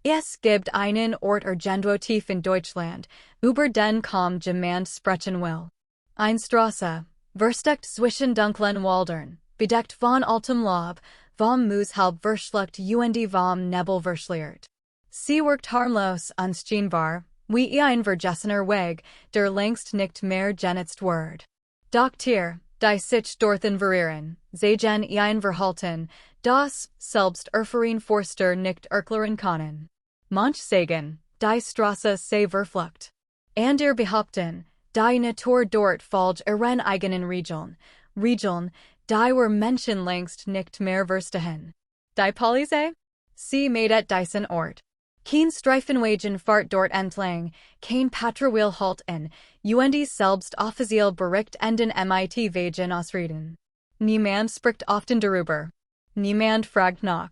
Es gibt einen Ort irgendwo tief in Deutschland, über den kaum jemand sprechen will. Eine Straße, versteckt zwischen dunklen Wäldern, bedeckt von altem Laub, vom Moos halb verschluckt und vom Nebel verschleiert. Sie wirkt harmlos unscheinbar, wie ein vergessener Weg, der längst nicht mehr genutzt wird. Doch Tiere, die sich dorthin verirren, sehen ein Verhalten, das selbst Förster nicht erklären können. Manch sagen, die Straße sei verflucht. Andere behaupten, die Natur dort falsch ihren eigenen Regeln, die wir Menschen längst nicht mehr verstehen. Die Polizei? Sie meidet diesen Ort. Kein Streifenwagen fahrt dort entlang, kein Patrouille halten, und selbst offiziell berichtenden mit Wagen ausreden. Niemand spricht often darüber. Niemand fragt nach.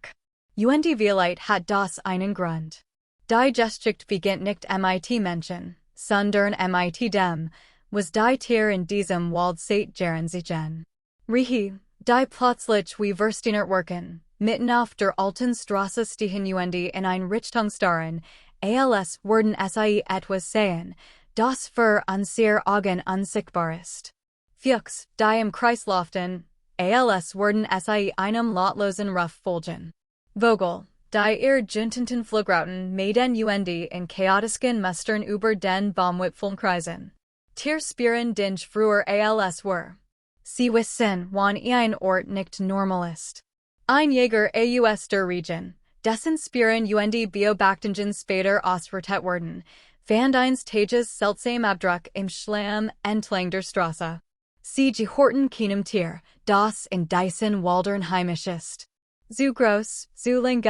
Und vielleicht hat das einen Grund. Die Geschichte beginnt nicht mit Menschen, sondern mit dem, was die Tiere in diesem Wald seit Jahren sehen. Die plötzlich wie versteinert wirken, mitten auf der alten Straße stehen und in ein Richtung starren, als würden sie etwas sehen, das für unsere Augen unsichtbar ist. Fuchs, die im Kreis laufen, als würden sie einem lautlosen Ruf folgen. Vogel, die ihr juntenden Flugrouten meiden und in chaotischen Mustern über den Baumwipfeln kreisen. Tier spielen den früher als were. Sie wissen, wann ein Ort nicht normal ist. Ein Jäger aus der Region, dessen Spieren und Beobachtungen später auswertet wurden, fand eines Tages seltsam Abdruck im Schlamm entlang der Straße. Sie gehorten keinem Tier, das in diesen Wäldern heimisch ist. So groß, so lang,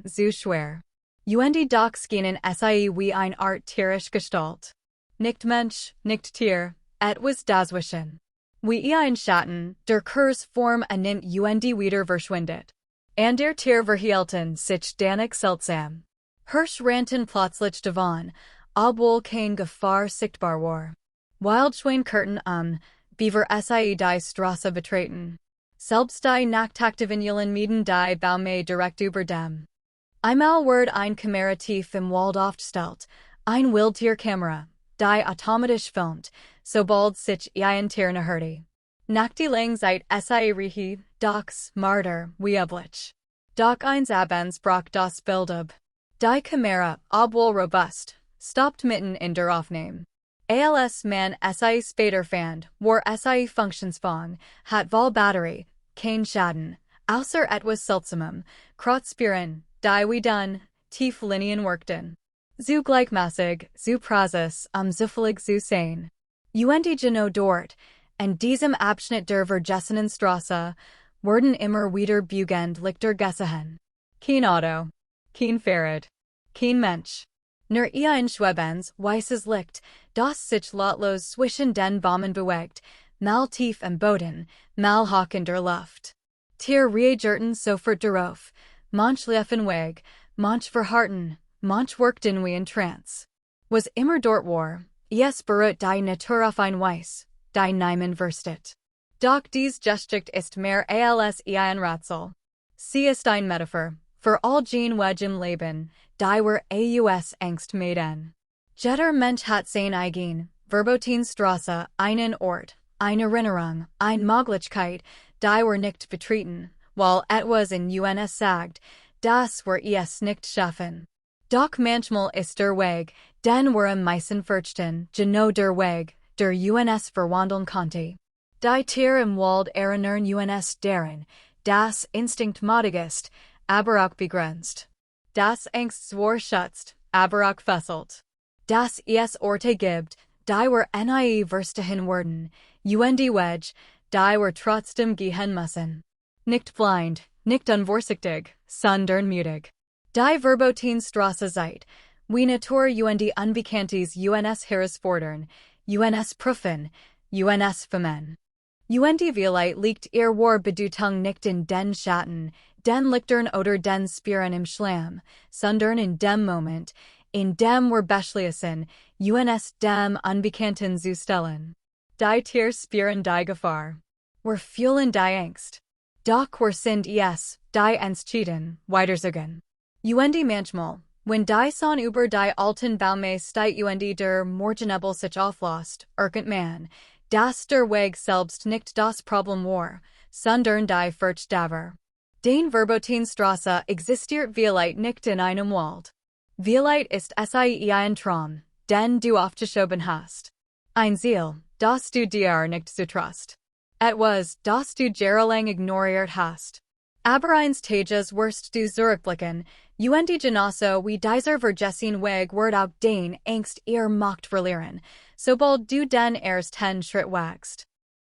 so schwer. Und doch schienen sie wie eine Art tierisch Gestalt. Nicht Mensch, nicht Tier, etwas dazwischen. Wie ein Schatten, der Kurs Form annimmt und wieder verschwindet. Und der Tier verhielten sich danig seltsam. Hirsch rannten plötzlich davon, obwohl kein Gefahr sichtbar war. Wildschwein kehrten Beaver sie die Straße betreten. Selbst die Nachtaktiven meiden die Bäume direkt über dem. Einmal wird ein Kamera tief im Wald aufgestellt, ein Wildtierkamera, die automatisch filmt, sobald sich ein Tier nähert. Nach die lang Zeit sie rieche, Docs, Marder, wie üblich. Doch eins abends brach das Bild ab. Die Kamera, obwohl robust, stoppt mitten in der Aufnahme. Als man sie später fand, war sie funktionsfähig, hat voll Batterie, kein Schaden, außer etwas Seltsamem, Krautspiren, die wie dann, tief Linien wirkten. So gleichmäßig, so präzis, zufällig so sein. Und genau dort, in diesem Abschnitt der Verbotenen Straße, wurden immer wieder Bugend Lichter gesehen. Kein Auto, kein Fahrrad, kein Mensch. Nur ein schwebendes, weißes Licht, das sich lautlos zwischen den Bäumen bewegt, mal tief im Boden, mal hoch in der Luft. Tiere reagierten sofort darauf, manch liefen weg, manch verharrten, manch wirkten wie in Trance. Was immer dort war, es beruht die Natur auf ein Weiß, die niemand versteht. Doch dies Geschichte ist mehr als ein Rätsel. Sie ist ein Metaphor, für all jene Wege im Leben, die wir aus Angst meiden. Jeder Mensch hat sein eigen, Verbotene Straße, einen Ort, eine Erinnerung, eine Möglichkeit, die wir nicht betreten, weil etwas in uns sagt, dass wir es nicht schaffen. Doch manchmal ist der Weg, den wir am meisten fürchten, genau der Weg, der uns verwandeln konnte. Die Tiere im Wald erinnern uns daran, das Instinkt mächtig ist, aber auch begrenzt. Das Angst zwar schützt, aber auch fesselt. Dass es Orte gibt, die wir nie verstehen werden, und die Wege, die wir trotzdem gehen müssen. Nicht blind, nicht unvorsichtig, sondern mutig. Die Verbotene Straße seid, wie Natur und Unbekanntes uns herausfordern, uns prüfen, uns vermen. Und vielleicht liegt ihr Bedeutung nicht in den Schatten, den Lichtern oder den Spiren im Schlamm, sondern in dem Moment, in dem wir beschließen, uns dem Unbekannten zu stellen. Die Tiere spüren die Gefahr. Wir fühlen die Angst. Doch wir sind die entschieden, weiterzugehen. Und manchmal, When die son über die alten Bäume steigt und der Morgenebel sich auflöst, erkennt man, dass der Weg selbst nicht das Problem war, sondern die Furchtdaver. Den Verbotene Straße existiert vielleicht nicht in einem Wald. Vielleicht ist es ein Traum, den du aufgeschoben hast. Ein Ziel, das du dir nicht zutraust. Etwas, das du jahrelang ignoriert hast. Aber eines Tages wirst du zurückblicken, und die Genosse wie dieser vergessen Weg wird auch den Angst macht verlieren, sobald du den ersten Schritt wagst.